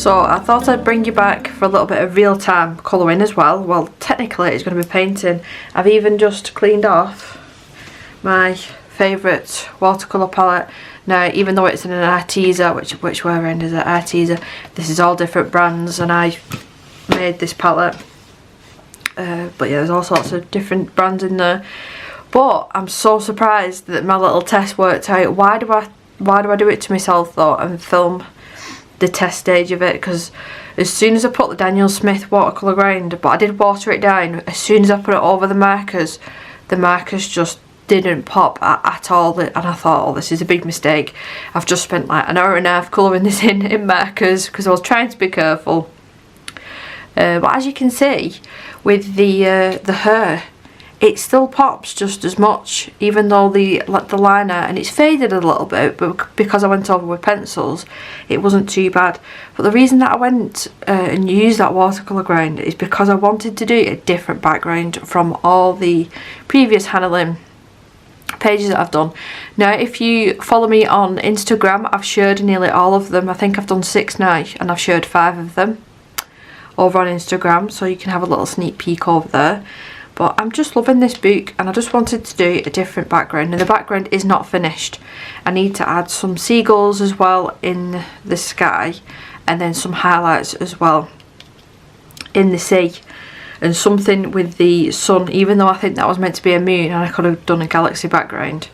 So I thought I'd bring you back for a little bit of real-time colouring as well. Well, technically it's going to be painting. I've even just cleaned off my favourite watercolour palette. Now, even though it's in an Arteza, which where end is it? Arteza. This is all different brands, and I made this palette. But yeah, there's all sorts of different brands in there. But I'm so surprised that my little test worked out. Why do I do it to myself though and film the test stage of it? Because as soon as I put the Daniel Smith watercolour grind, but I did water it down, as soon as I put it over the markers just didn't pop at all, and I thought, oh, this is a big mistake. I've just spent like an hour and a half colouring this in markers because I was trying to be careful. But as you can see with the hair, it still pops just as much, even though the liner, and it's faded a little bit, but because I went over with pencils, it wasn't too bad. But the reason that I went and used that watercolour grind is because I wanted to do a different background from all the previous Hanna Lynn pages that I've done. Now, if you follow me on Instagram, I've shared nearly all of them. I think I've done 6 now, and I've shared 5 of them over on Instagram, so you can have a little sneak peek over there. But I'm just loving this book, and I just wanted to do a different background. And the background is not finished. I need to add some seagulls as well in the sky, and then some highlights as well in the sea, and something with the sun, even though I think that was meant to be a moon and I could have done a galaxy background.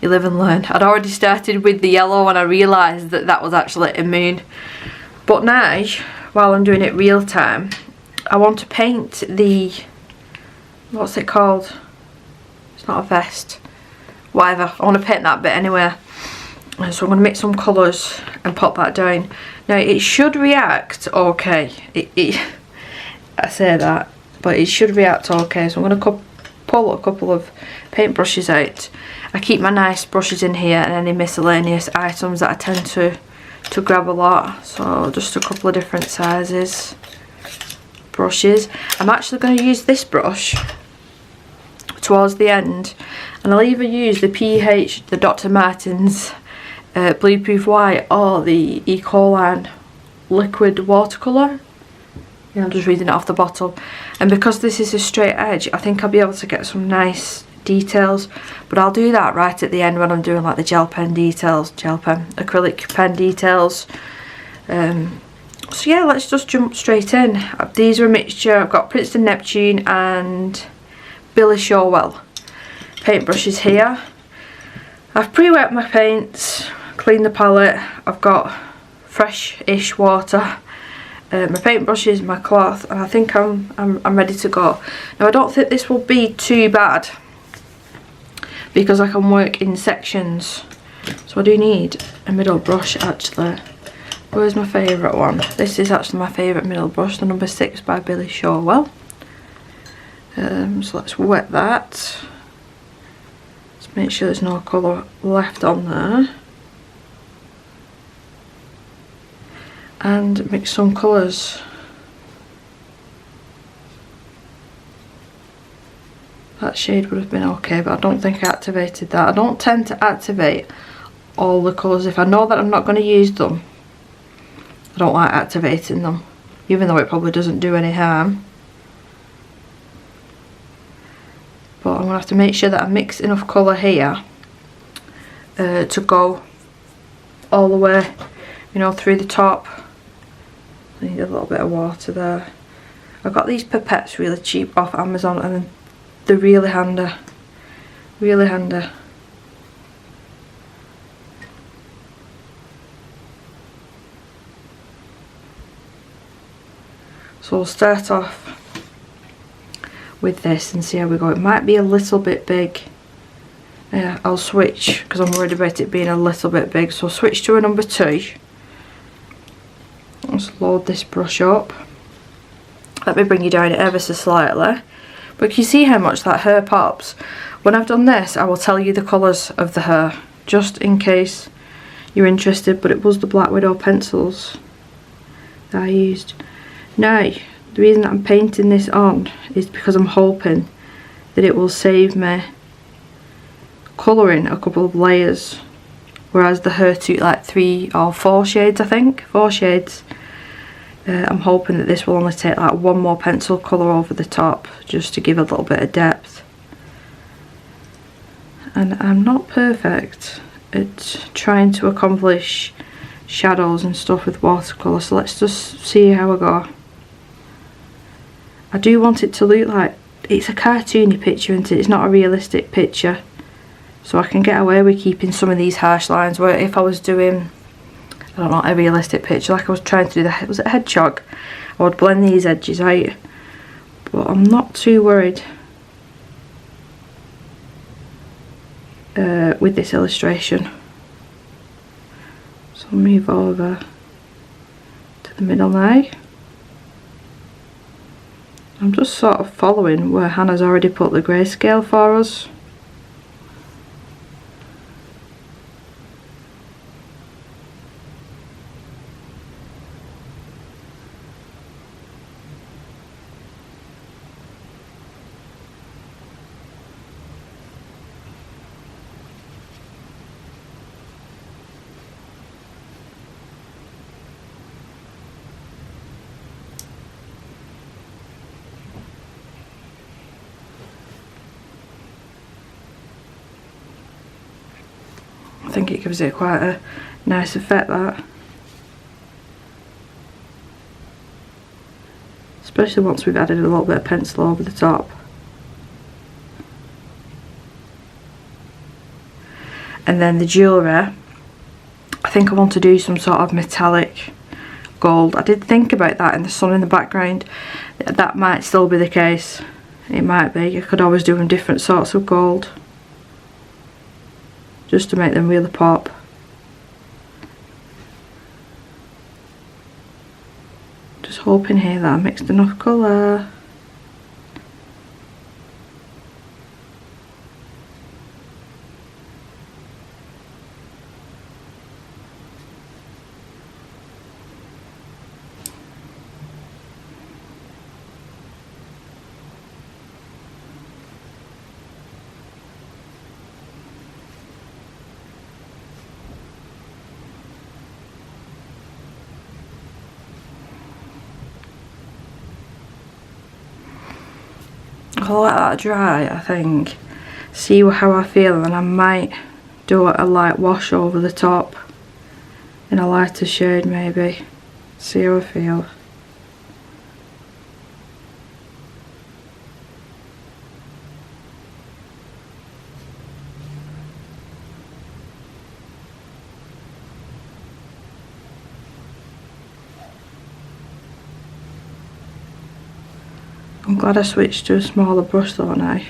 You live and learn. I'd already started with the yellow and I realised that that was actually a moon. But now, while I'm doing it real time, I want to paint the, what's it called? It's not a vest. Whatever. I want to paint that bit anyway. So I'm going to mix some colours and pop that down. Now, it should react okay. I say that, but it should react okay. So I'm going to pull a couple of paint brushes out. I keep my nice brushes in here and any miscellaneous items that I tend to grab a lot. So just a couple of different sizes brushes. I'm actually going to use this brush towards the end, and I'll either use the the Dr. Martens Blueproof White or the Ecoline liquid watercolour. Yeah, I'm just reading it off the bottle. And because this is a straight edge, I think I'll be able to get some nice details. But I'll do that right at the end when I'm doing like the acrylic pen details. So yeah, let's just jump straight in. These are a mixture. I've got Princeton Neptune and Billy Showell paintbrushes here. I've pre-wet my paints, cleaned the palette. I've got fresh-ish water. My paintbrushes, my cloth, and I think I'm ready to go. Now, I don't think this will be too bad because I can work in sections. So I do need a middle brush actually. Where's my favourite one? This is actually my favourite middle brush, the number 6 by Billy Showell. So let's wet that. Let's make sure there's no colour left on there. And mix some colours. That shade would have been okay, but I don't think I activated that. I don't tend to activate all the colours. If I know that I'm not going to use them, I don't like activating them, even though it probably doesn't do any harm. But I'm going to have to make sure that I mix enough colour here to go all the way, you know, through the top. I need a little bit of water there. I got these pipettes really cheap off Amazon, and they're really handy. Really handy. So we'll start off with this and see how we go. It might be a little bit big. Yeah, I'll switch because I'm worried about it being a little bit big. So I'll switch to a number 2. Let's load this brush up. Let me bring you down ever so slightly. But can you see how much that hair pops? When I've done this, I will tell you the colours of the hair, just in case you're interested. But it was the Black Widow pencils that I used. Now, the reason I'm painting this on is because I'm hoping that it will save me colouring a couple of layers, whereas the hair took like 3 or 4 shades, I think, 4 shades, I'm hoping that this will only take like one more pencil colour over the top, just to give a little bit of depth. And I'm not perfect at trying to accomplish shadows and stuff with watercolour, so let's just see how I go. I do want it to look like it's a cartoony picture, isn't it? It's not a realistic picture, so I can get away with keeping some of these harsh lines, where if I was doing, I don't know, a realistic picture, like I was trying to do was it a hedgehog, I would blend these edges out, but I'm not too worried with this illustration. So I'll move over to the middle now. I'm just sort of following where Hannah's already put the grayscale for us. I think it gives it quite a nice effect, that. Especially once we've added a little bit of pencil over the top. And then the jewellery, I think I want to do some sort of metallic gold. I did think about that in the sun in the background. That might still be the case. It might be. You could always do them different sorts of gold, just to make them really pop. Just hoping here that I mixed enough colour. I'll let that dry, I think, see how I feel, and I might do a light wash over the top in a lighter shade maybe, see how I feel. I'm glad I switched to a smaller brush though now.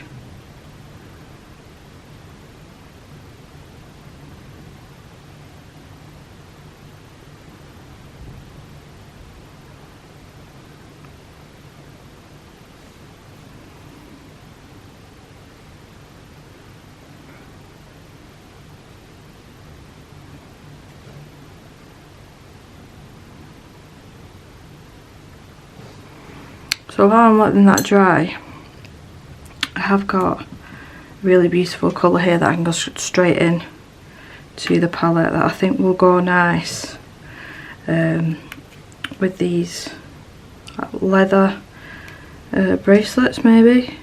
So while I'm letting that dry, I have got a really beautiful colour here that I can go straight in to the palette that I think will go nice with these leather bracelets maybe.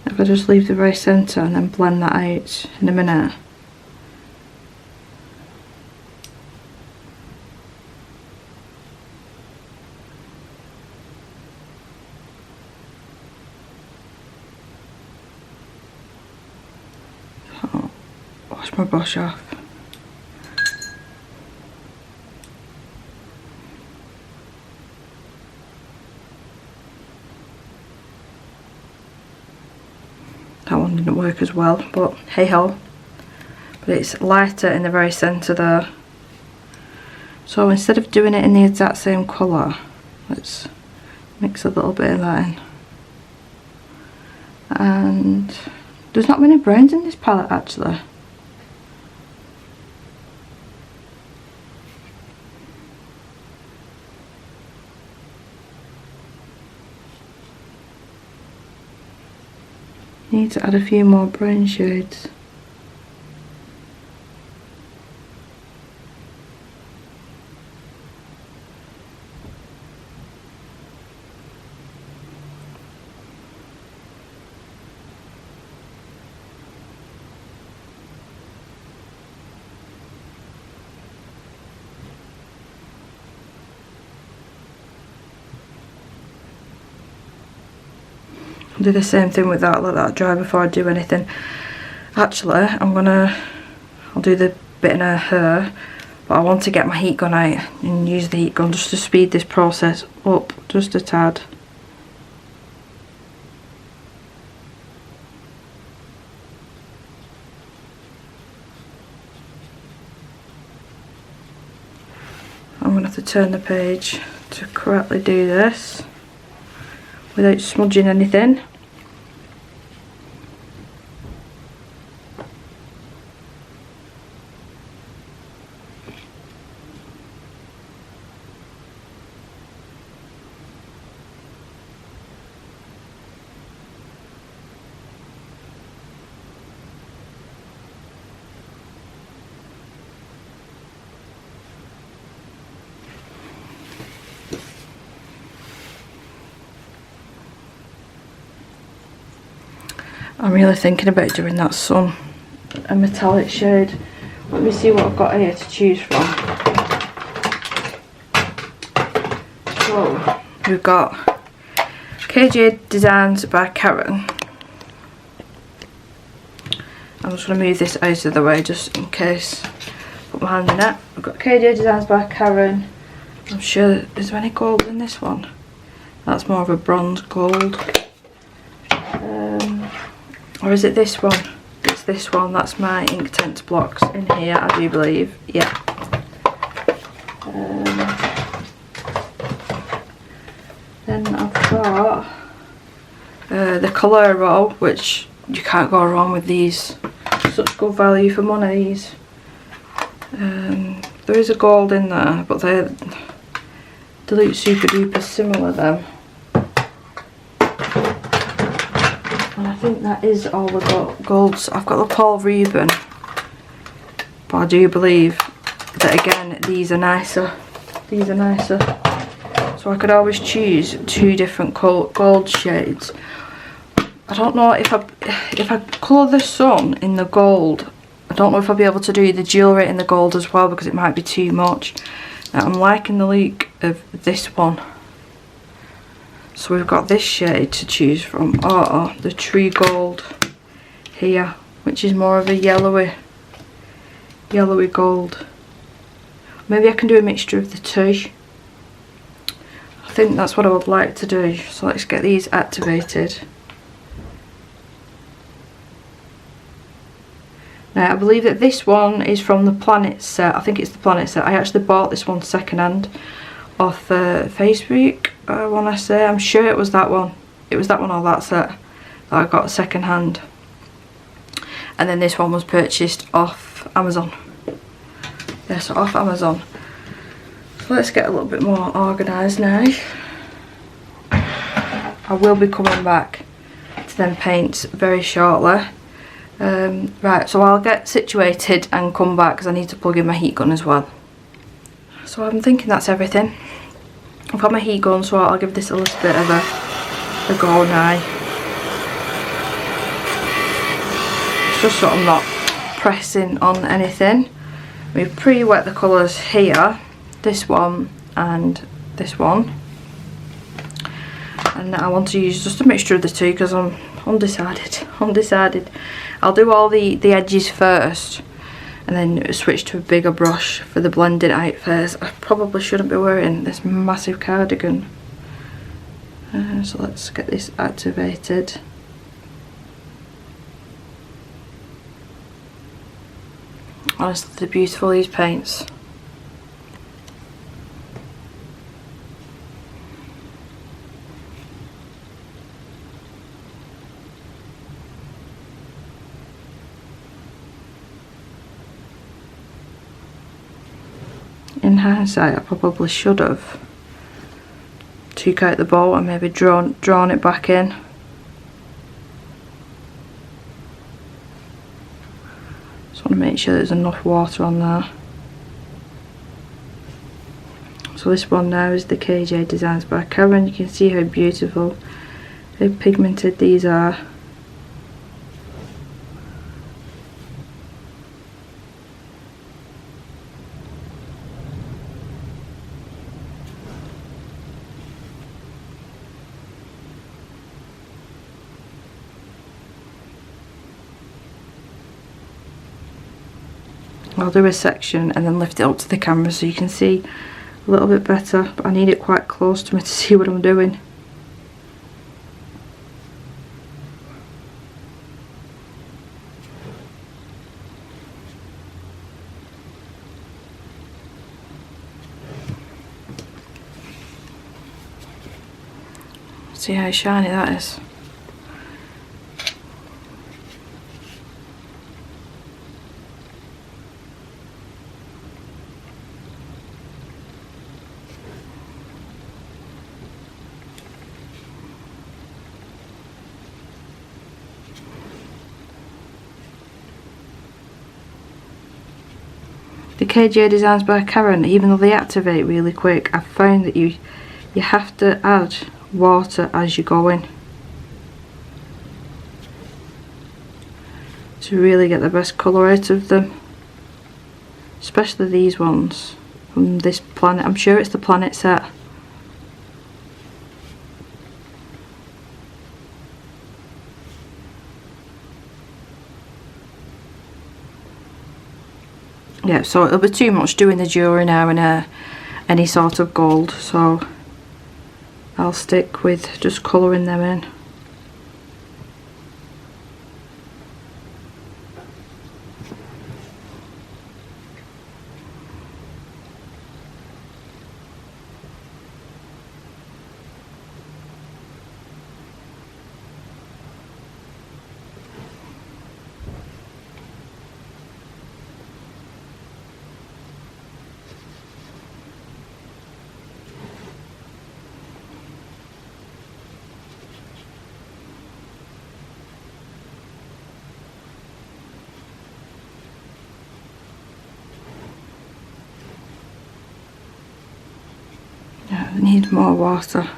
If I just leave the very centre and then blend that out in a minute. Oh, wash my brush off. That one didn't work as well, but hey ho. But it's lighter in the very centre there. So instead of doing it in the exact same colour, let's mix a little bit of that in. And there's not many browns in this palette actually. Need to add a few more brown shades. Do the same thing with that, let that dry before I do anything. Actually, I'll do the bit in her hair, but I want to get my heat gun out and use the heat gun just to speed this process up just a tad. I'm going to have to turn the page to correctly do this without smudging anything. I'm really thinking about doing that sun, a metallic shade. Let me see what I've got here to choose from. So, we've got KJ Designs by Karen. I'm just going to move this out of the way just in case. Put my hand in it. I've got KJ Designs by Karen. I'm sure, is there any gold in this one? That's more of a bronze gold. Or is it this one? It's this one. That's my Inktense blocks in here, I do believe. Yeah. Then I've got the Coloro, which you can't go wrong with these. Such good value for money, these. There is a gold in there, but they look super duper similar them. And I think that is all the golds. I've got the Paul Reuben, but I do believe that again these are nicer. These are nicer. So I could always choose two different gold shades. I don't know if I colour the sun in the gold. I don't know if I'll be able to do the jewellery in the gold as well because it might be too much. Now, I'm liking the look of this one. So we've got this shade to choose from, or the Tree Gold here, which is more of a yellowy gold. Maybe I can do a mixture of the two. I think that's what I would like to do. So let's get these activated. Now I believe that this one is from the Planet set. I think it's the Planet set. I actually bought this one second hand off Facebook, I want to say. I'm sure it was that one. It was that one or that set that I got second hand. And then this one was purchased off Amazon. Yeah, so off Amazon. So let's get a little bit more organised now. I will be coming back to them paints very shortly. Right, so I'll get situated and come back because I need to plug in my heat gun as well. So I'm thinking that's everything. I've got my heat gun, so I'll give this a little bit of a go now. It's just so I'm not pressing on anything. We've pre-wet the colours here, this one and this one. And I want to use just a mixture of the two because I'm undecided. I'll do all the edges first and then switch to a bigger brush for the blending out first. I probably shouldn't be wearing this massive cardigan. So let's get this activated. Honestly, they're beautiful, these paints. In hindsight, I probably should have took out the bolt and maybe drawn it back in. to make sure there's enough water on there. So this one now is the KJ Designs by Karen. You can see how beautiful, how pigmented these are. I'll do a section and then lift it up to the camera so you can see a little bit better, but I need it quite close to me to see what I'm doing. See how shiny that is. The KJ Designs by Karen, even though they activate really quick, I've found that you have to add water as you go in to really get the best colour out of them, especially these ones from this planet. I'm sure it's the planet set. Yeah, so it'll be too much doing the jewellery now in any sort of gold, so I'll stick with just colouring them in. Yeah, I need more water.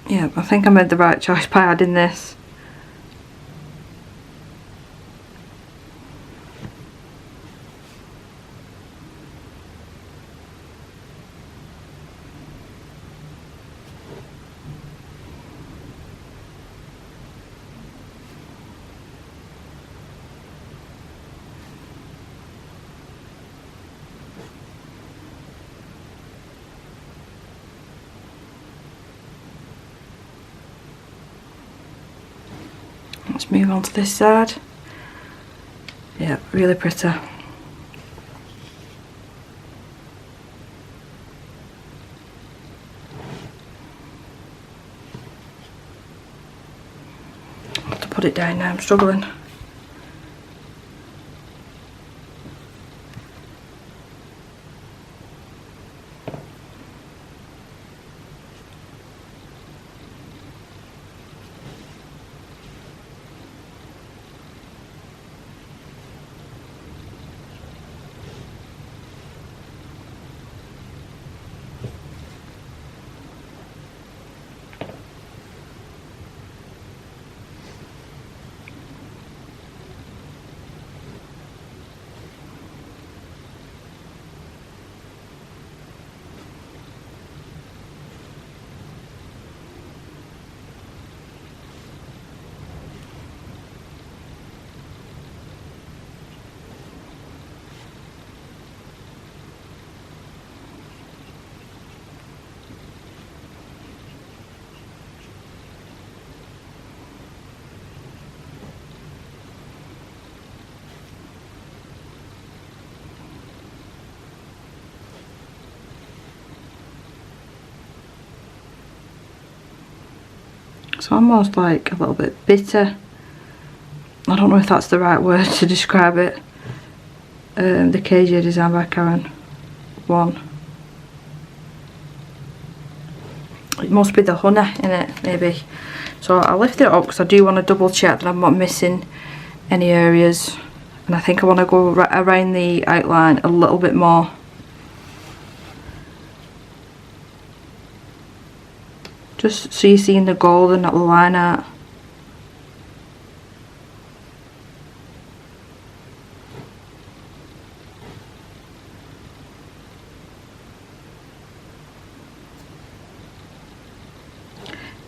Yeah, I think I made the right choice by adding this. Let's move on to this side. Yeah, really pretty. I have to put it down now, I'm struggling. It's almost like a little bit bitter. I don't know if that's the right word to describe it. The KJ design by Karen 1. It must be the honey in it, maybe. So I'll lift it up because I do want to double check that I'm not missing any areas. And I think I want to go around the outline a little bit more. Just so you're seeing the gold and not the line art.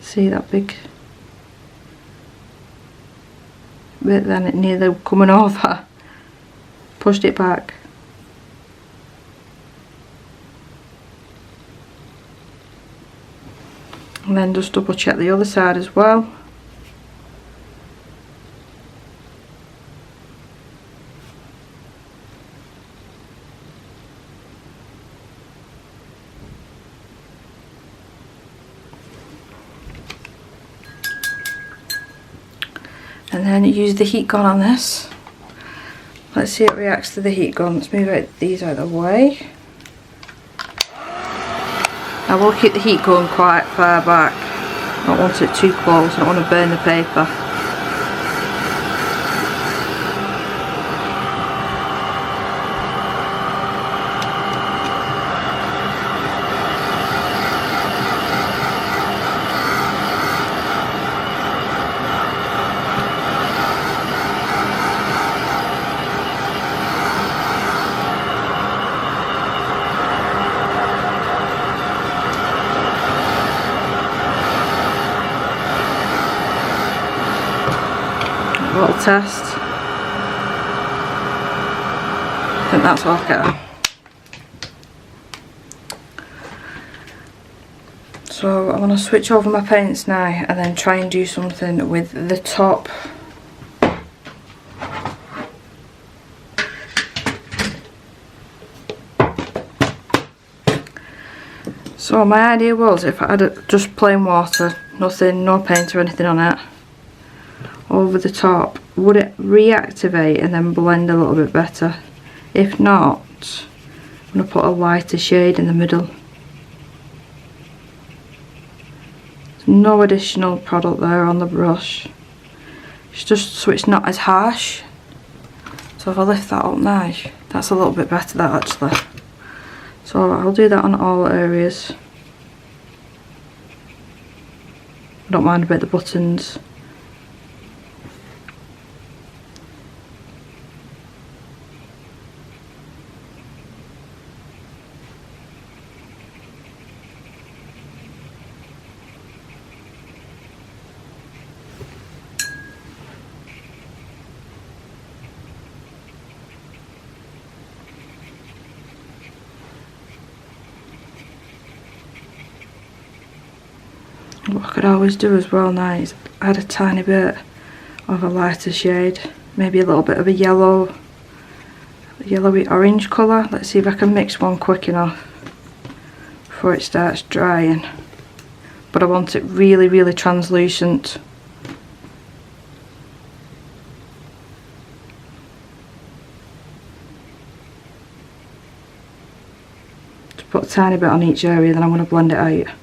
See that big bit then, it nearly coming over. Pushed it back. And then just double check the other side as well. And then use the heat gun on this. Let's see how it reacts to the heat gun. Let's move these out of the way. I will keep the heat gun quite far back. I don't want it too close, I don't want to burn the paper. Little test. I think that's okay. So I'm going to switch over my paints now and then try and do something with the top. So my idea was if I had just plain water, nothing, no paint or anything on it, over the top, would it reactivate and then blend a little bit better? If not, I'm going to put a lighter shade in the middle. There's no additional product there on the brush. It's just so it's not as harsh. So if I lift that up now, that's a little bit better that actually. So I'll do that on all areas. I don't mind about the buttons. What I could always do as well now is add a tiny bit of a lighter shade, maybe a little bit of a yellowy orange colour. Let's see if I can mix one quick enough before it starts drying. But I want it really, really translucent. Just put a tiny bit on each area, then I'm going to blend it out.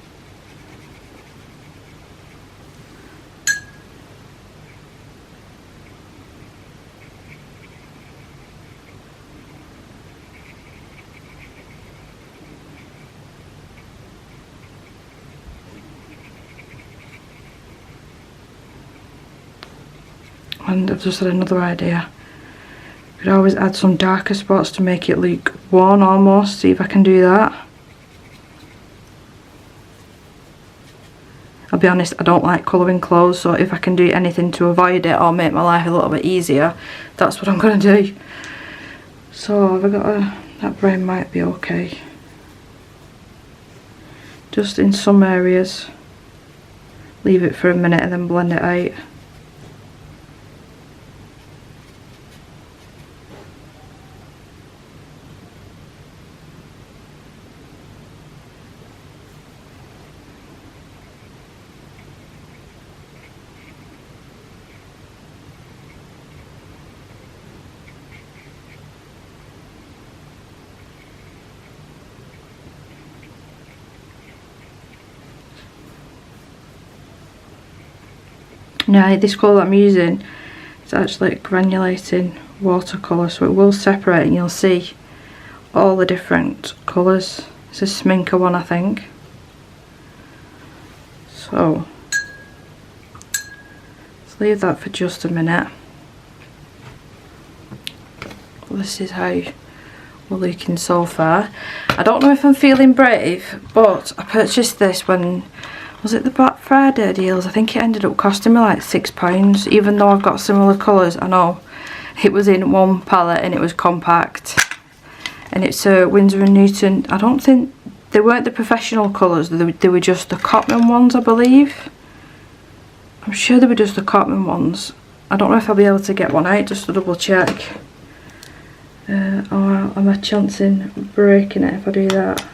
And I've just had another idea. You could always add some darker spots to make it look worn almost. See if I can do that. I'll be honest, I don't like colouring clothes, so if I can do anything to avoid it or make my life a little bit easier, that's what I'm going to do. So have I got that brown might be okay. Just in some areas. Leave it for a minute and then blend it out. Now this colour I'm using is actually granulating watercolour, so it will separate and you'll see all the different colours. It's a Sminker one, I think. So let's leave that for just a minute. This is how we're looking so far. I don't know if I'm feeling brave, but I purchased this when, was it the Black Friday deals? I think it ended up costing me like £6, even though I've got similar colours. I know it was in one palette and it was compact, and it's a Winsor & Newton. I don't think, they weren't the professional colours, they were just the Cotman ones, I believe. I'm sure they were just the Cotman ones. I don't know if I'll be able to get one out just to double check. Or am I chancing breaking it if I do that?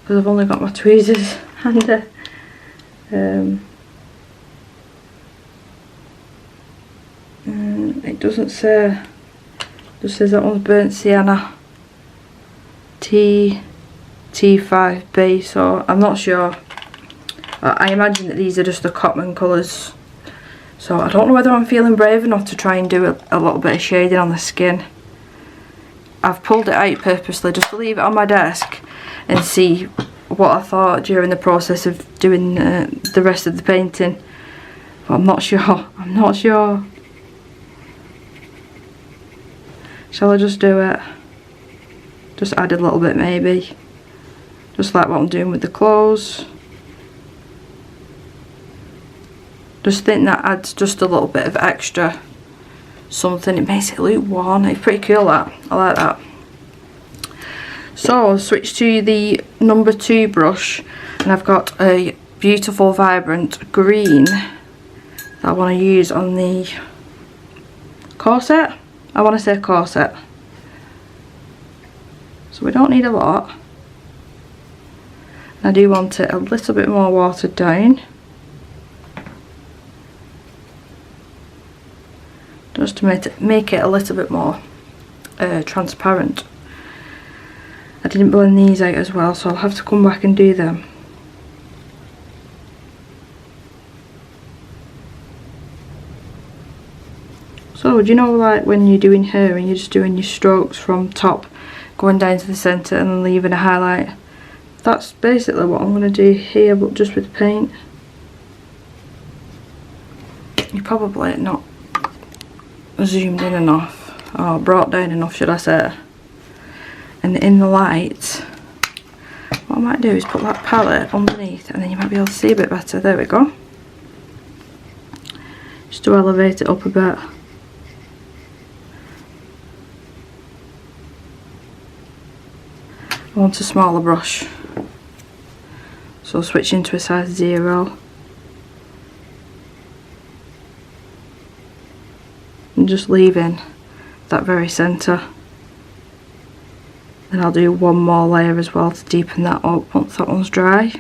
Because I've only got my tweezers handy. It doesn't say, it just says that one's burnt sienna T5B, so I'm not sure. I imagine that these are just the Cotman colours, so I don't know whether I'm feeling brave enough to try and do a little bit of shading on the skin. I've pulled it out purposely just to leave it on my desk and see what I thought during the process of doing the rest of the painting, but I'm not sure. I'm not sure. Shall I just do it? Just add a little bit maybe, just like what I'm doing with the clothes. Just think that adds just a little bit of extra something. It makes it look worn. It's pretty cool, that. I like that. So I'll switch to the number 2 brush, and I've got a beautiful vibrant green that I want to use on the corset. I want to say corset. So we don't need a lot. I do want it a little bit more watered down, just to make it a little bit more transparent. I didn't blend these out as well, so I'll have to come back and do them. So do you know, like when you're doing hair and you're just doing your strokes from top going down to the centre and then leaving a highlight? That's basically what I'm going to do here, but just with paint. You're probably not zoomed in enough, or brought down enough, should I say. And in the light, what I might do is put that palette underneath, and then you might be able to see a bit better. There we go. Just to elevate it up a bit. I want a smaller brush, so I'll switch into a size 0. And just leaving that very centre. Then I'll do one more layer as well to deepen that up once that one's dry.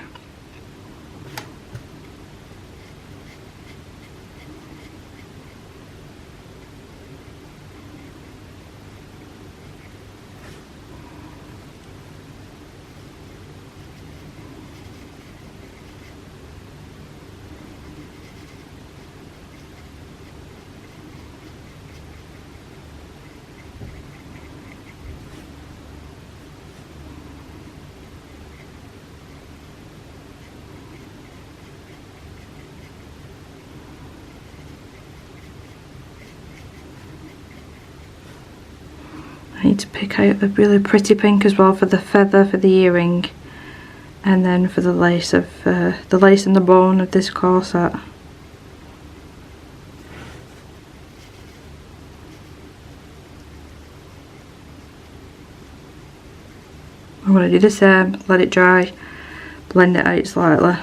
I need to pick out a really pretty pink as well for the feather for the earring, and then for the lace of the lace and the bone of this corset. I'm going to do the same, let it dry, blend it out slightly.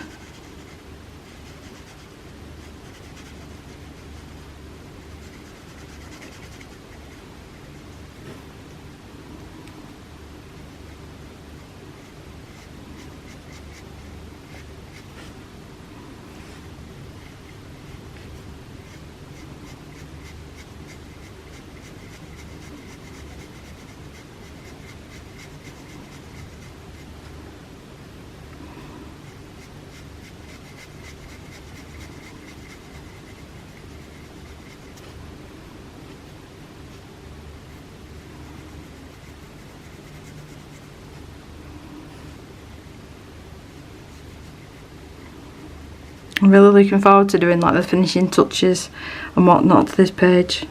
I'm really looking forward to doing like the finishing touches and whatnot to this page,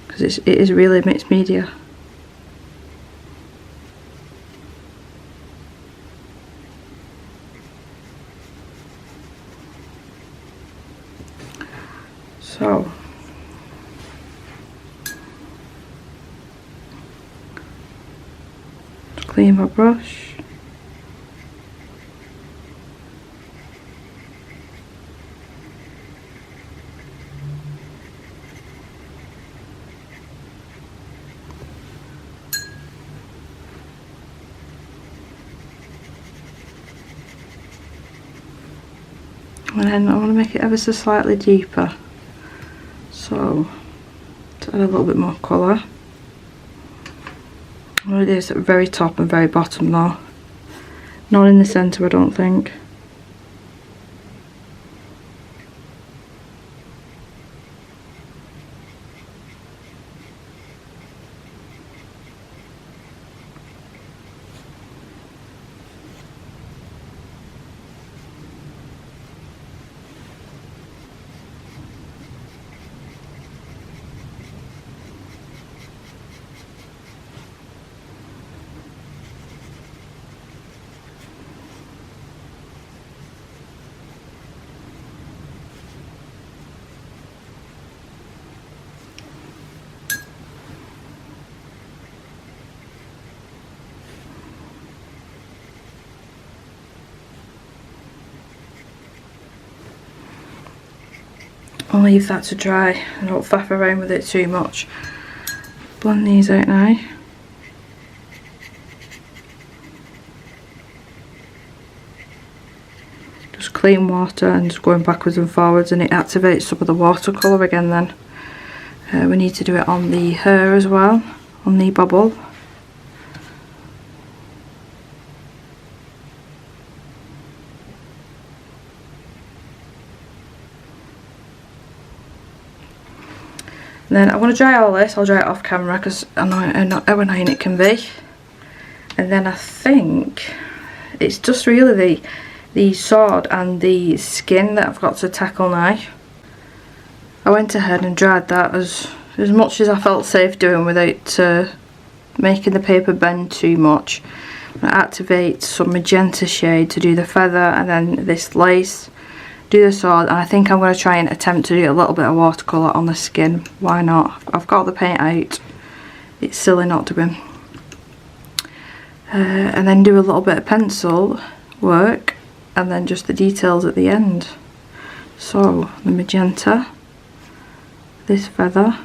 because it is really mixed media. So just clean my brush. And then I want to make it ever so slightly deeper, so to add a little bit more colour. I'm going to do this at the very top and very bottom though, not in the centre I don't think. I'll leave that to dry and don't faff around with it too much. Blend these out now. Just clean water and just going backwards and forwards, and it activates some of the watercolour again then. We need to do it on the hair as well, on the bubble. And then I want to dry all this. I'll dry it off camera because I know how annoying it can be. And then I think it's just really the sword and the skin that I've got to tackle now. I went ahead and dried that as much as I felt safe doing without making the paper bend too much. I'm going to activate some magenta shade to do the feather, and then this lace. Do the sword, and I think I'm going to try and attempt to do a little bit of watercolour on the skin. Why not? I've got the paint out. It's silly not to be. And then do a little bit of pencil work, and then just the details at the end. So the magenta, this feather,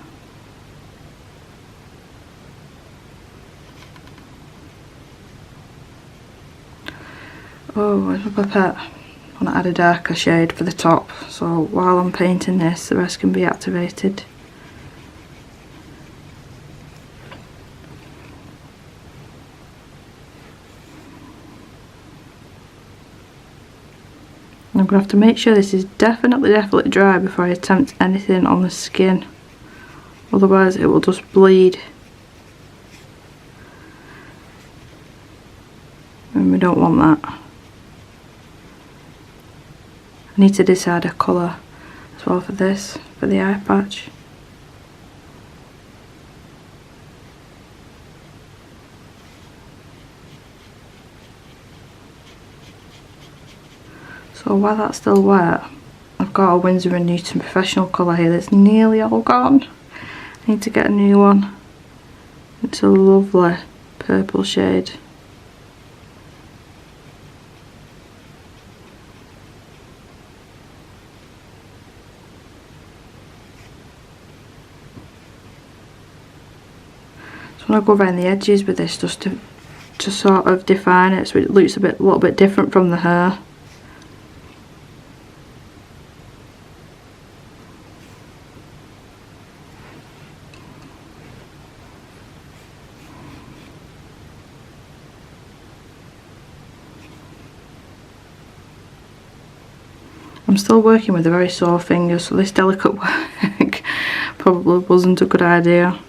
oh, where's my pipette? I want to add a darker shade for the top, so while I'm painting this the rest can be activated. I'm going to have to make sure this is definitely dry before I attempt anything on the skin, otherwise it will just bleed and we don't want that. I need to decide a colour as well for this, for the eye patch. So while that's still wet, I've got a Winsor & Newton professional colour here that's nearly all gone. I need to get a new one. It's a lovely purple shade. So I go around the edges with this just to sort of define it so it looks a little bit different from the hair. I'm still working with a very sore finger, so this delicate work probably wasn't a good idea.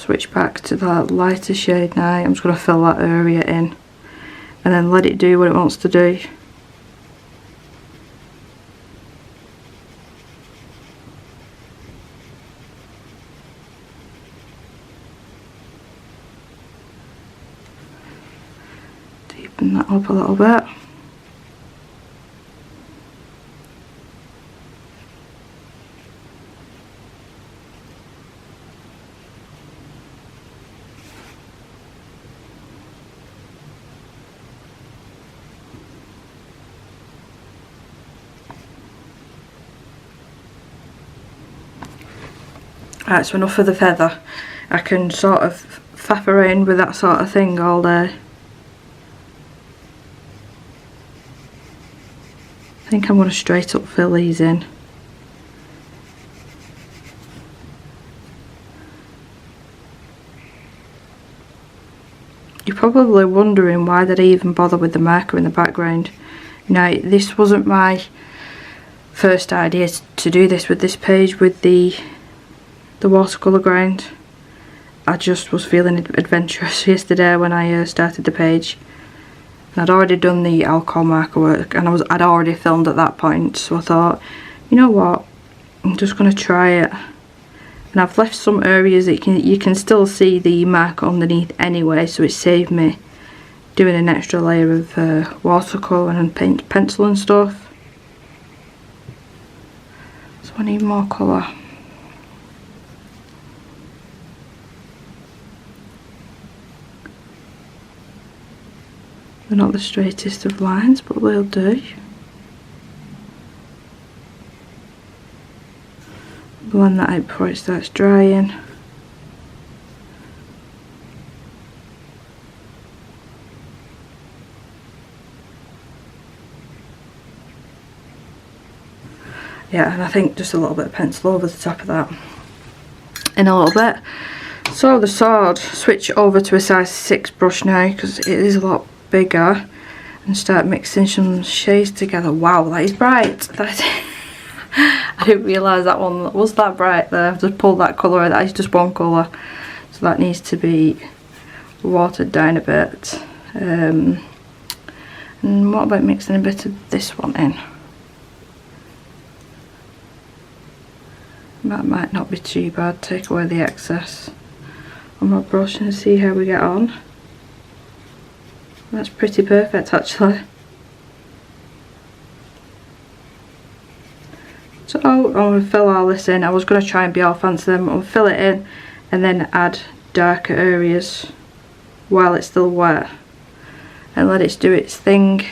switch back to that lighter shade now. I'm just going to fill that area in and then let it do what it wants to do. Deepen that up a little bit. Right, so enough of the feather. I can sort of faff around with that sort of thing all day. I think I'm going to straight up fill these in. You're probably wondering why did I even bother with the marker in the background. Now, this wasn't my first idea to do this with this page with the watercolour ground. I just was feeling adventurous yesterday when I started the page. And I'd already done the alcohol marker work and I'd already filmed at that point, so I thought, you know what, I'm just going to try it. And I've left some areas that you can still see the mark underneath anyway, so it saved me doing an extra layer of watercolour and pencil and stuff. So I need more colour. They're not the straightest of lines, but they'll do. Blend that out before it starts drying. Yeah, and I think just a little bit of pencil over the top of that in a little bit. So the sword, switch over to a size 6 brush now because it is a lot bigger, and start mixing some shades together. Wow, that is bright. I didn't realise that one was that bright there. I've just pulled that colour out. That is just one colour, so that needs to be watered down a bit. And what about mixing a bit of this one in? That might not be too bad. Take away the excess on my brush and see how we get on. That's pretty perfect actually. So I'm going to fill all this in. I was going to try and be all fancy then, but I'll fill it in and then add darker areas while it's still wet and let it do its thing.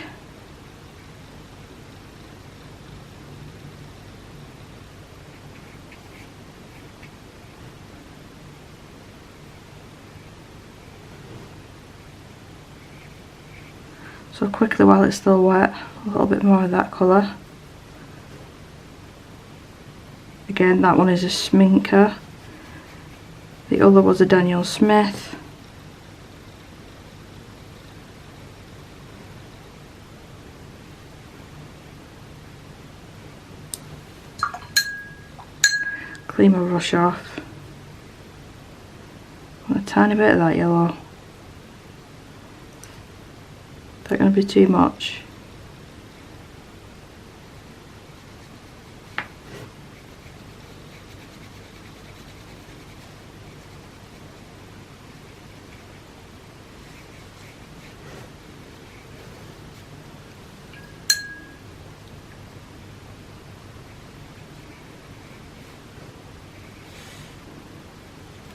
So quickly while it's still wet, a little bit more of that colour. Again, that one is a Sminker. The other was a Daniel Smith. Clean my brush off. A tiny bit of that yellow. Is that going to be too much?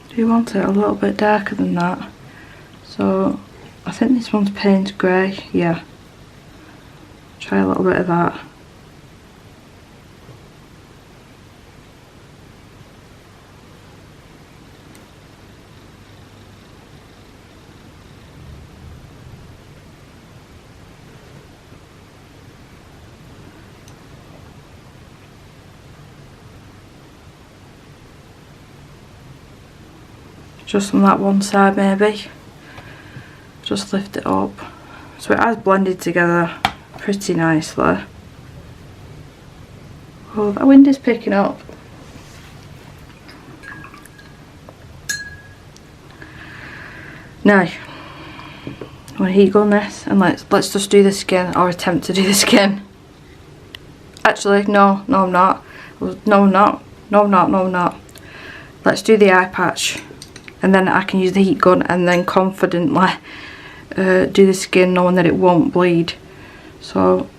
Do you want it a little bit darker than that? So I think this one's paint grey, yeah. Try a little bit of that. Just on that one side maybe. Just lift it up. So it has blended together pretty nicely. Oh, that wind is picking up. Now, I'm going to heat gun this and let's just do the skin, or attempt to do the skin. Actually, no I'm not. No I'm not. No I'm not, no I'm not. Let's do the eye patch. And then I can use the heat gun and then confidently do the skin knowing that it won't bleed. So,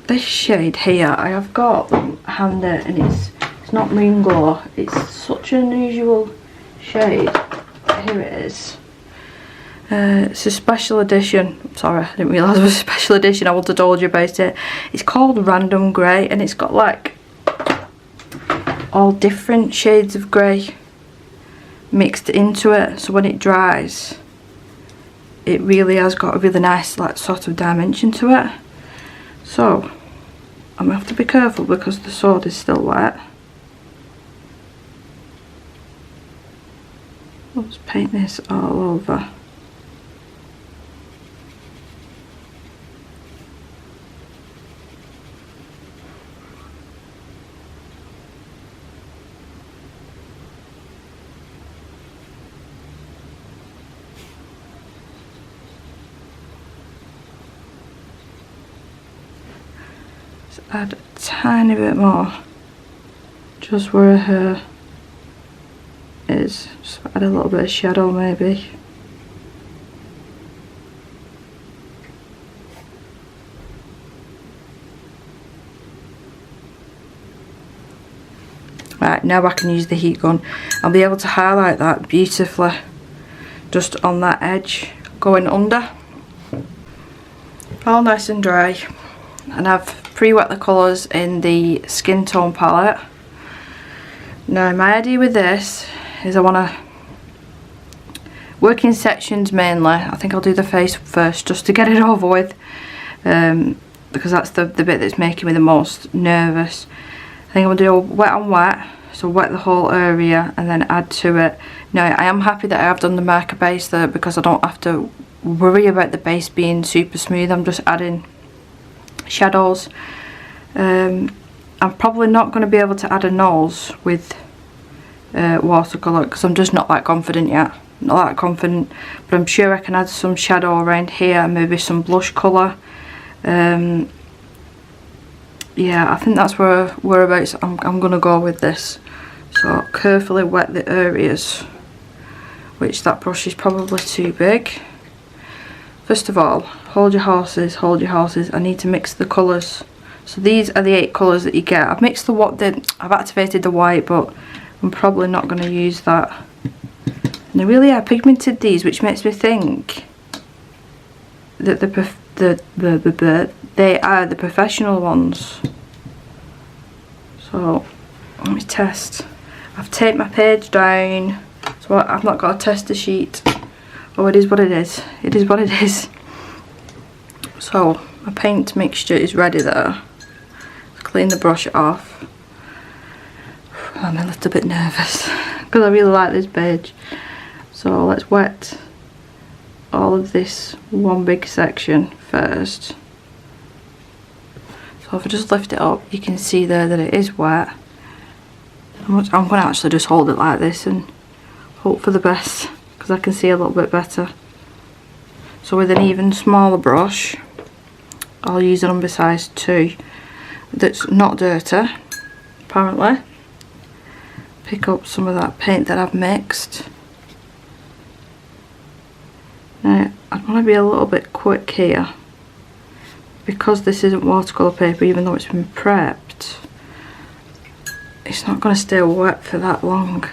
this shade here, I have got handy, and it's not Moon Glow. It's such an unusual shade. Here it is. It's a special edition. Sorry, I didn't realise it was a special edition. I would have told you about it. It's called Random Grey, and it's got like all different shades of grey mixed into it. So when it dries, it really has got a really nice like sort of dimension to it. So I'm gonna have to be careful because the sword is still wet. Let's paint this all over. Add a tiny bit more just where her is. Just add a little bit of shadow maybe. Right, now I can use the heat gun. I'll be able to highlight that beautifully just on that edge going under. All nice and dry, and I've pre-wet the colours in the skin tone palette. Now my idea with this is I want to work in sections mainly. I think I'll do the face first just to get it over with, because that's the bit that's making me the most nervous. I think I'm going to do a wet on wet, so wet the whole area and then add to it. Now I am happy that I have done the marker base there because I don't have to worry about the base being super smooth. I'm just adding shadows. I'm probably not going to be able to add a nose with watercolour because I'm just not that confident yet. Not that confident, but I'm sure I can add some shadow around here and maybe some blush colour. Yeah, I think that's whereabouts I'm going to go with this. So carefully wet the areas, which that brush is probably too big. First of all, hold your horses, hold your horses. I need to mix the colours. So these are the 8 colours that you get. I've mixed I've activated the white, but I'm probably not going to use that. And they really are pigmented, these, which makes me think that they are the professional ones. So let me test. I've taped my page down, so I've not got a tester sheet. Oh, it is what it is. It is what it is. So my paint mixture is ready there. Let's clean the brush off. I'm a little bit nervous because I really like this page. So let's wet all of this one big section first. So if I just lift it up, you can see there that it is wet. I'm going to actually just hold it like this and hope for the best, because I can see a little bit better. So with an even smaller brush, I'll use a number size 2 that's not dirty, apparently. Pick up some of that paint that I've mixed. Now I want to be a little bit quick here, because this isn't watercolour paper, even though it's been prepped. It's not going to stay wet for that long.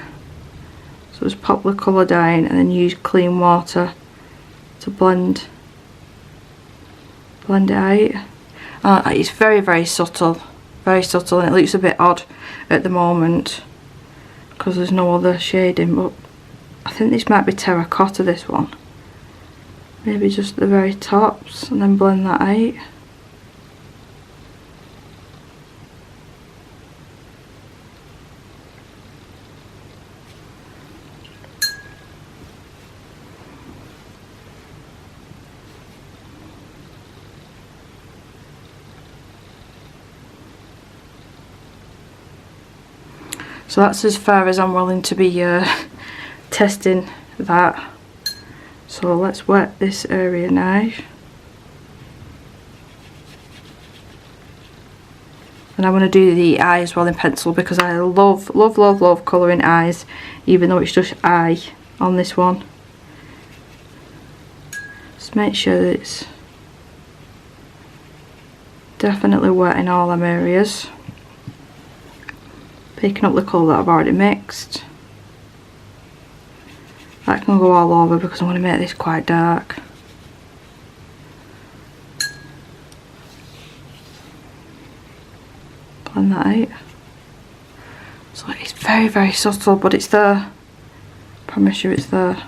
So just pop the colour down and then use clean water to blend it out. It's very, very subtle, and it looks a bit odd at the moment because there's no other shading, but I think this might be terracotta, this one. Maybe just the very tops and then blend that out. So that's as far as I'm willing to be testing that. So let's wet this area now. And I'm going to do the eye as well in pencil because I love, love, love, love colouring eyes, even though it's just eye on this one. Just make sure that it's definitely wet in all them areas. Picking up the colour that I've already mixed. That can go all over because I'm going to make this quite dark. Blend that out. So it's very, very subtle, but it's there. I promise you it's there.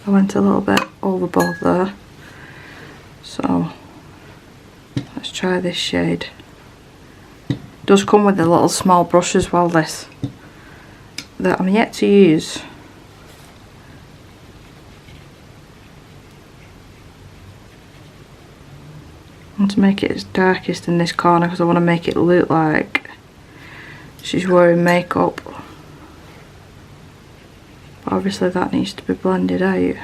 I went a little bit overboard there. So let's try this shade. Does come with a little small brush as well, this, that I'm yet to use. I want to make it as darkest in this corner because I want to make it look like she's wearing makeup. But obviously that needs to be blended out.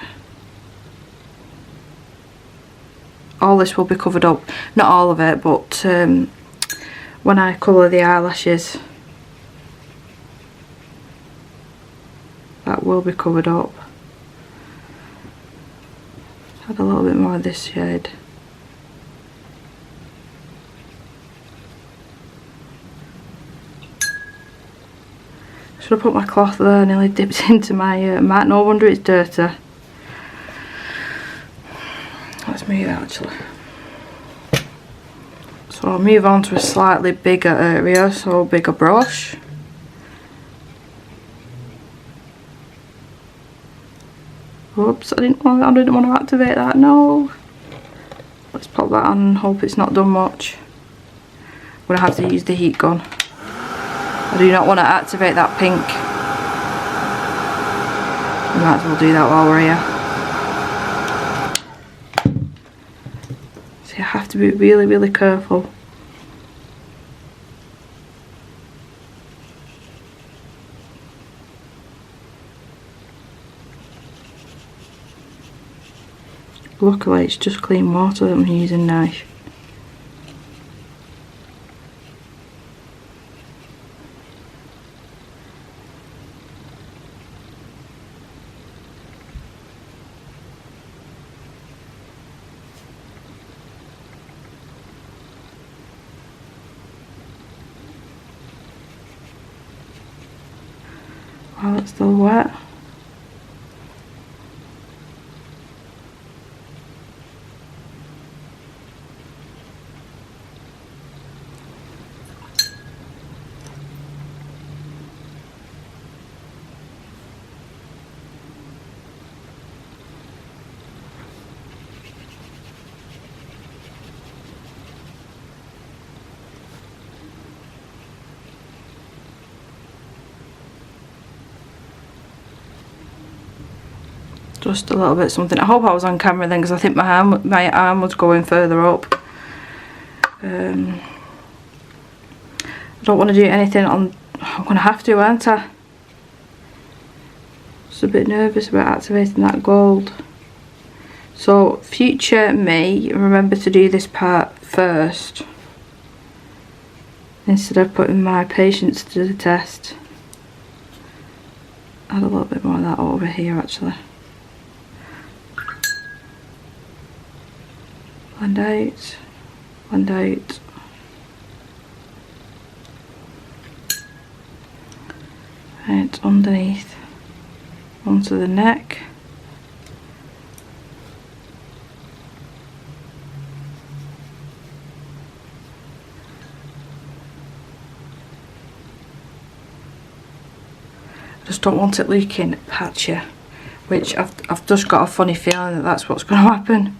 All this will be covered up, not all of it, but when I colour the eyelashes, that will be covered up. Add a little bit more of this shade. Should have put my cloth there, nearly dipped into my mat. No wonder it's dirty. Let's move actually. So I'll move on to a slightly bigger area, so bigger brush. Oops, I didn't want to activate that, no. Let's pop that on and hope it's not done much. I'm going to have to use the heat gun. I do not want to activate that pink. We might as well do that while we're here. You have to be really, really careful. Luckily it's just clean water that I'm using now. While it's still wet. Just a little bit something. I hope I was on camera then because I think my arm was going further up. I don't want to do anything on... I'm going to have to, aren't I? Just a bit nervous about activating that gold. So future me, remember to do this part first instead of putting my patience to the test. Add a little bit more of that over here actually. Blend out, blend out. Right, underneath, onto the neck. I just don't want it looking patchy, which I've just got a funny feeling that that's what's going to happen.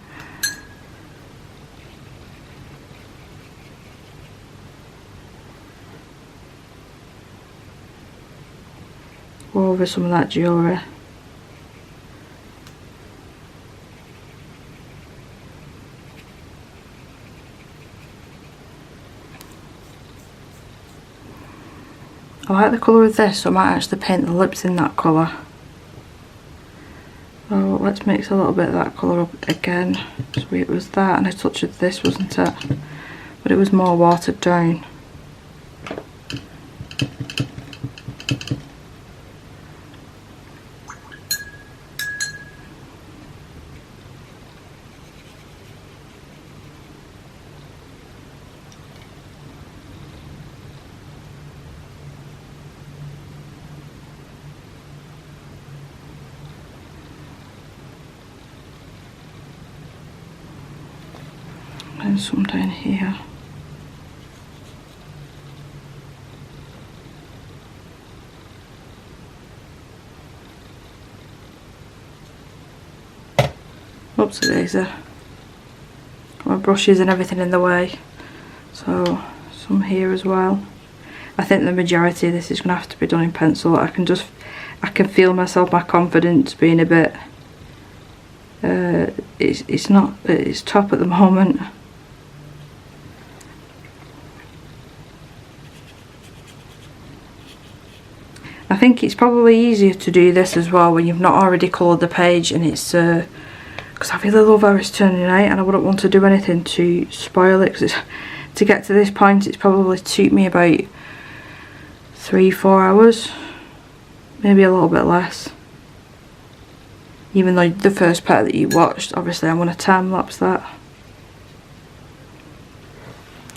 Over some of that jewellery. like the colour of this, so I might actually paint the lips in that colour. So let's mix a little bit of that colour up again. So it was that and a touch of this, wasn't it? But it was more watered down. And some down here. Oops, daisy. My brushes and everything in the way. So some here as well. I think the majority of this is going to have to be done in pencil. I can feel myself, my confidence being a bit. It's top at the moment. I think it's probably easier to do this as well when you've not already coloured the page, and it's because I really love how it's turning out and I wouldn't want to do anything to spoil it, because to get to this point it's probably took me about 3-4 hours, maybe a little bit less, even though the first part that you watched, obviously I'm going to time lapse that.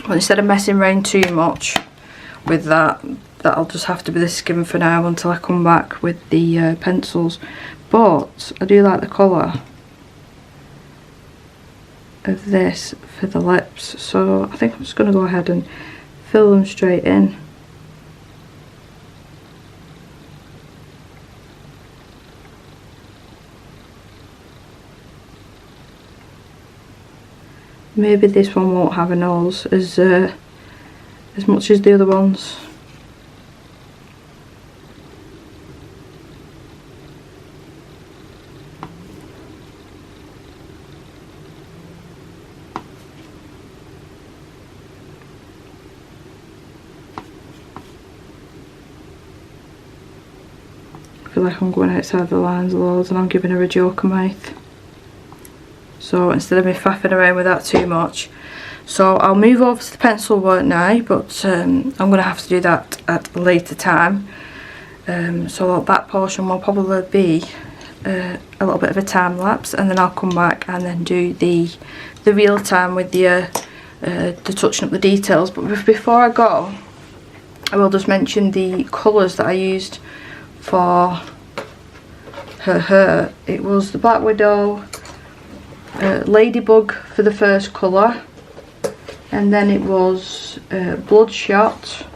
But instead of messing around too much with that'll just have to be the skim for now until I come back with the pencils. But I do like the colour of this for the lips, so I think I'm just going to go ahead and fill them straight in. Maybe this one won't have a nose as much as the other ones. I feel like I'm going outside the lines loads and I'm giving her a joker mouth. So instead of me faffing around with that too much. So I'll move over to the pencil work now, but I'm going to have to do that at a later time. So that portion will probably be a little bit of a time lapse, and then I'll come back and then do the real time with the touching up the details. But before I go, I will just mention the colours that I used for her hair. It was the Black Widow, Ladybug for the first colour, and then it was Bloodshot,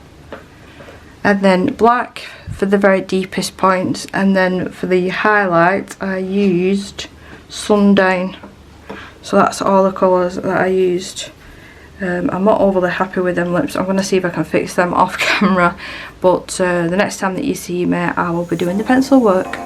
and then black for the very deepest points, and then for the highlight I used Sundown. So that's all the colours that I used. I'm not overly happy with them lips. I'm going to see if I can fix them off camera, but the next time that you see me I will be doing the pencil work.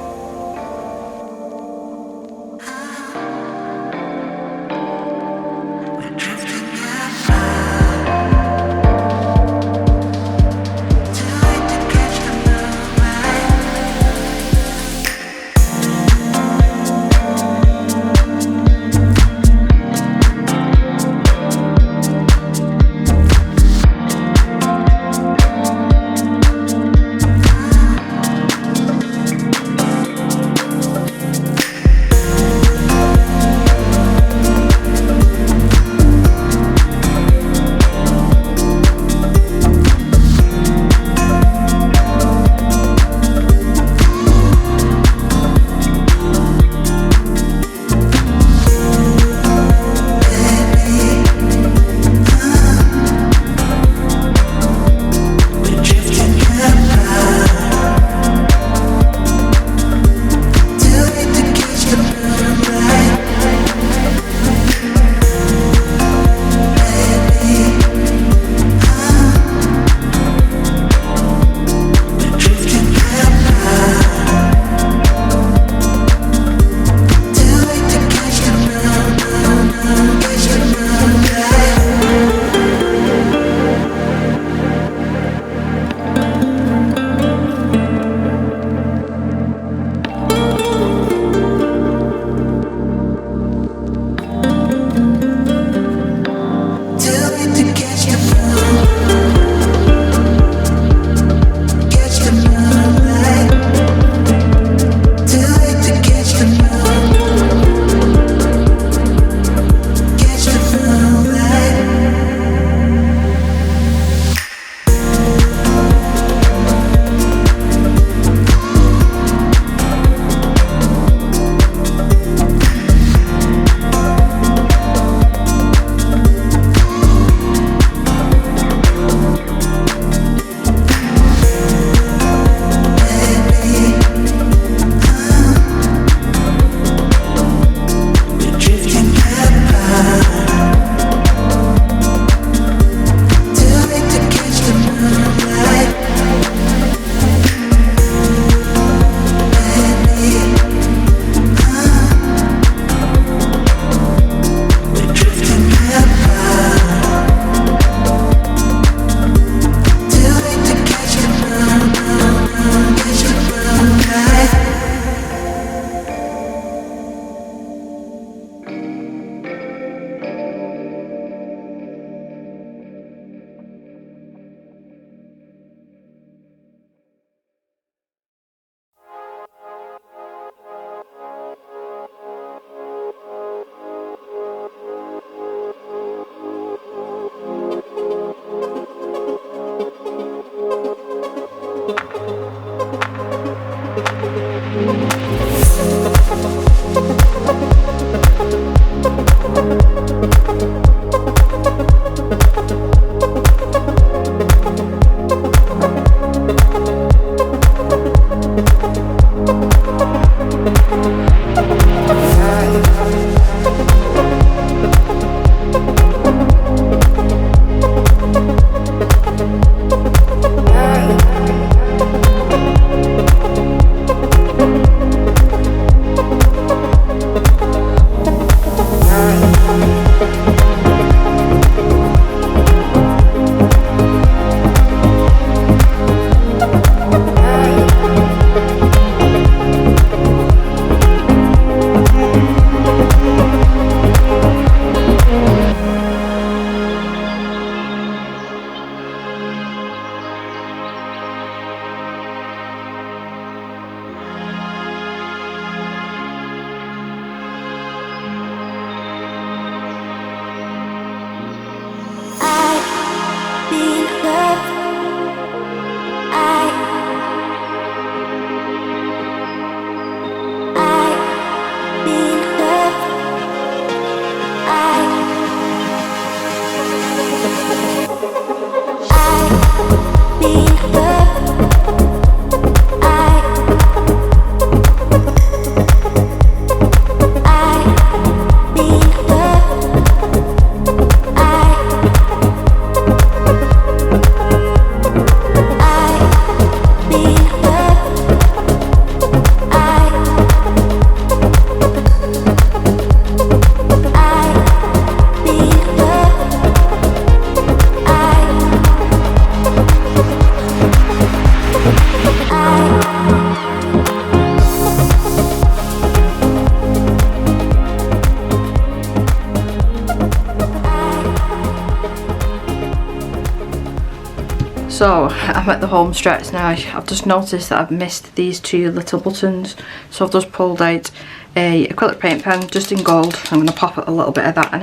So I'm at the home stretch now. I've just noticed that I've missed these two little buttons, so I've just pulled out a acrylic paint pen just in gold. I'm going to pop a little bit of that on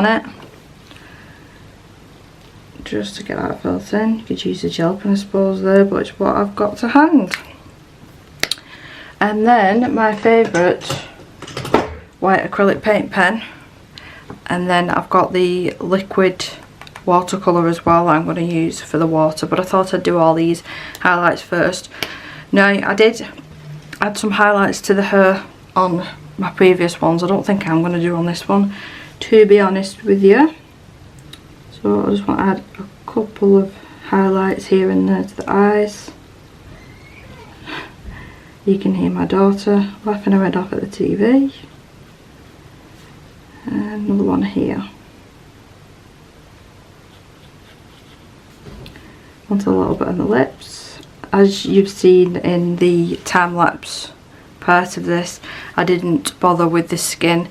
it, just to get that filled in. You could use a gel pen I suppose there, but it's what I've got to hand. And then my favourite white acrylic paint pen, and then I've got the liquid watercolour as well I'm going to use for the water, but I thought I'd do all these highlights first. Now I did add some highlights to the hair on my previous ones. I don't think I'm going to do on this one, to be honest with you. So I just want to add a couple of highlights here and there to the eyes. You can hear my daughter laughing her head off at the TV. And another one here. Want a little bit on the lips. As you've seen in the time-lapse part of this, I didn't bother with the skin.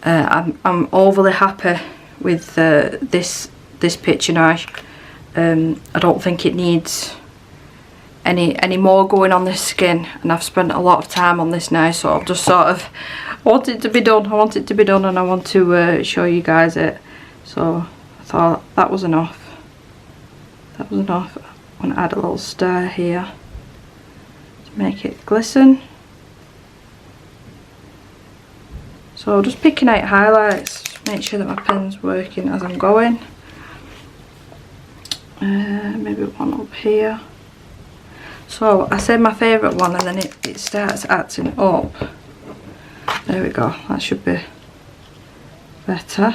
I'm overly happy with this picture now. I don't think it needs any more going on this skin, and I've spent a lot of time on this now, so I've just sort of want it to be done. I want it to be done, and I want to show you guys it. So I thought that was enough. That was enough. I'm going to add a little stir here to make it glisten. So just picking out highlights, just make sure that my pen's working as I'm going. Maybe one up here. So I said my favourite one, and then it starts acting up. There we go, that should be better.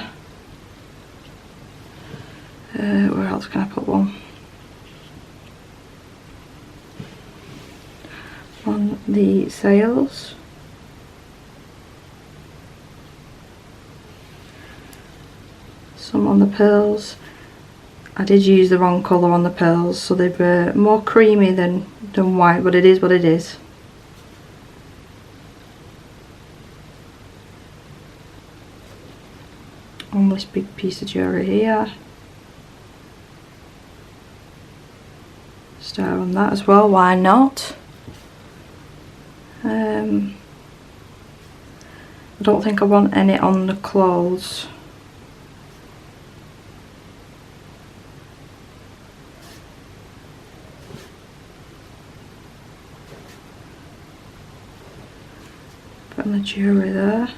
Where else can I put one? On the sails. Some on the pearls. I did use the wrong colour on the pearls, so they were more creamy than white, but it is what it is. On this big piece of jewellery here. Star on that as well, why not? I don't think I want any on the clothes. on the jewellery there.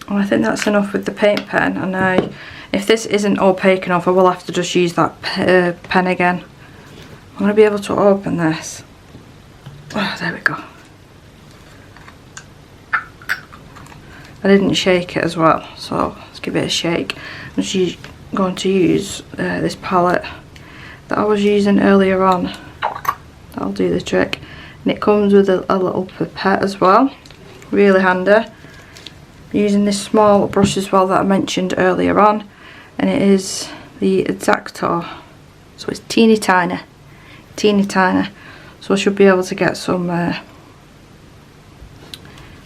And I think that's enough with the paint pen, and if this isn't opaque enough I will have to just use that pen again. I'm going to be able to open this. Oh, there we go. I didn't shake it as well, so let's give it a shake. I'm just going to use this palette that I was using earlier on. That'll do the trick. And it comes with a little pipette as well. Really handy. I'm using this small brush as well that I mentioned earlier on, and it is the X-Acto. So it's teeny tiny. Teeny tiny. So I should be able to get some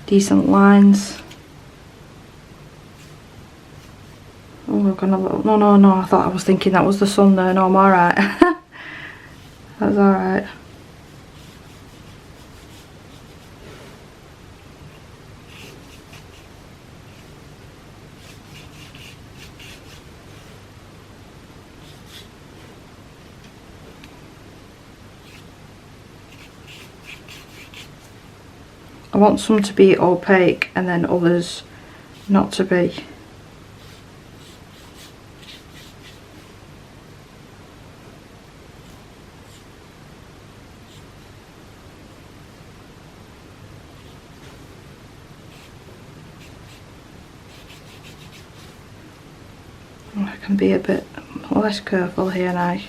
decent lines. Oh, I've gone a little... No, I thought I was thinking that was the sun there. No, I'm alright. That's alright. I want some to be opaque and then others not to be. I can be a bit less careful here now.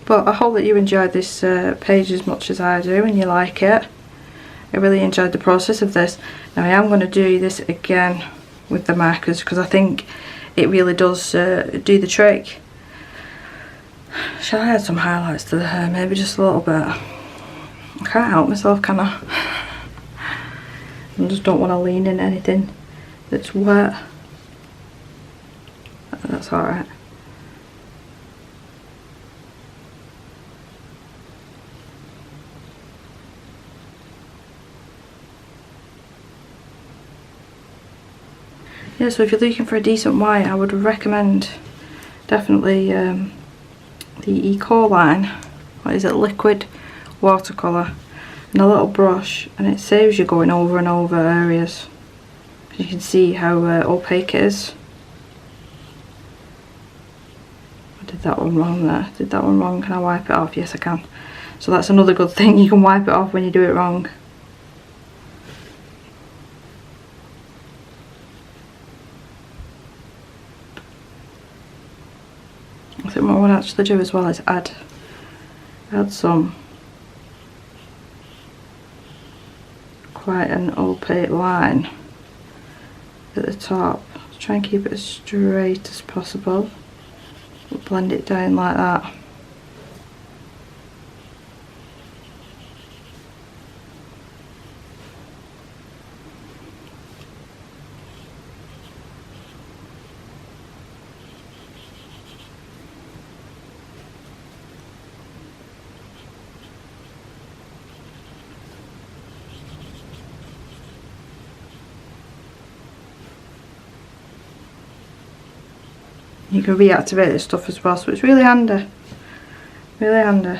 But I hope that you enjoyed this page as much as I do and you like it. I really enjoyed the process of this. Now I am going to do this again with the markers because I think it really does do the trick. Shall I add some highlights to the hair? Maybe just a little bit. I can't help myself, can I? I just don't want to lean in anything that's wet. That's alright. Yeah, so if you're looking for a decent white, I would recommend definitely the Eco line. What is it? Liquid watercolour and a little brush, and it saves you going over and over areas. You can see how opaque it is. I did that one wrong there. Did that one wrong. Can I wipe it off? Yes, I can. So that's another good thing. You can wipe it off when you do it wrong. I think what I would actually do as well is add some quite an opaque line at the top. Try and keep it as straight as possible. Blend it down like that. You can reactivate this stuff as well, so it's really handy. Really handy.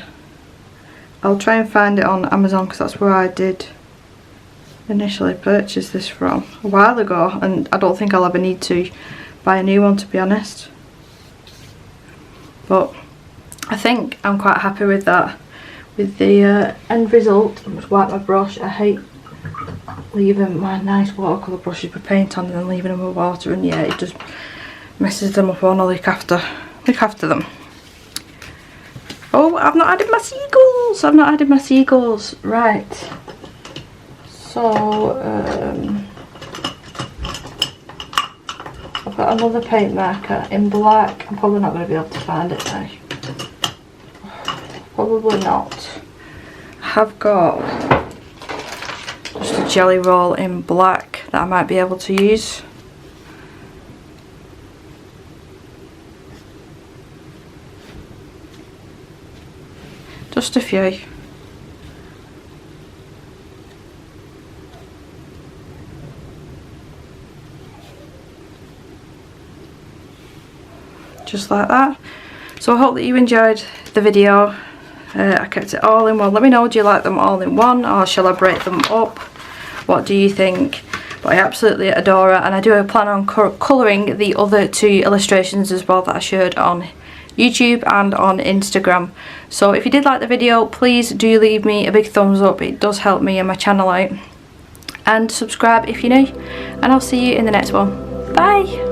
I'll try and find it on Amazon because that's where I did initially purchase this from a while ago, and I don't think I'll ever need to buy a new one, to be honest. But I think I'm quite happy with that. With the end result, I'm just wipe my brush. I hate leaving my nice watercolour brushes with paint on and then leaving them with water, and yeah, it just messes them up. I want to look after them. Oh, I've not added my seagulls. I've not added my seagulls. Right. So I've got another paint marker in black. I'm probably not going to be able to find it now. Probably not. I've got just a jelly roll in black that I might be able to use. Just a few. Just like that. So I hope that you enjoyed the video. I kept it all in one. Let me know, do you like them all in one, or shall I break them up? What do you think? But I absolutely adore it, and I do plan on colouring the other 2 illustrations as well that I showed on YouTube and on Instagram. So if you did like the video, please do leave me a big thumbs up. It does help me and my channel out. And subscribe if you're new, and I'll see you in the next one. Bye!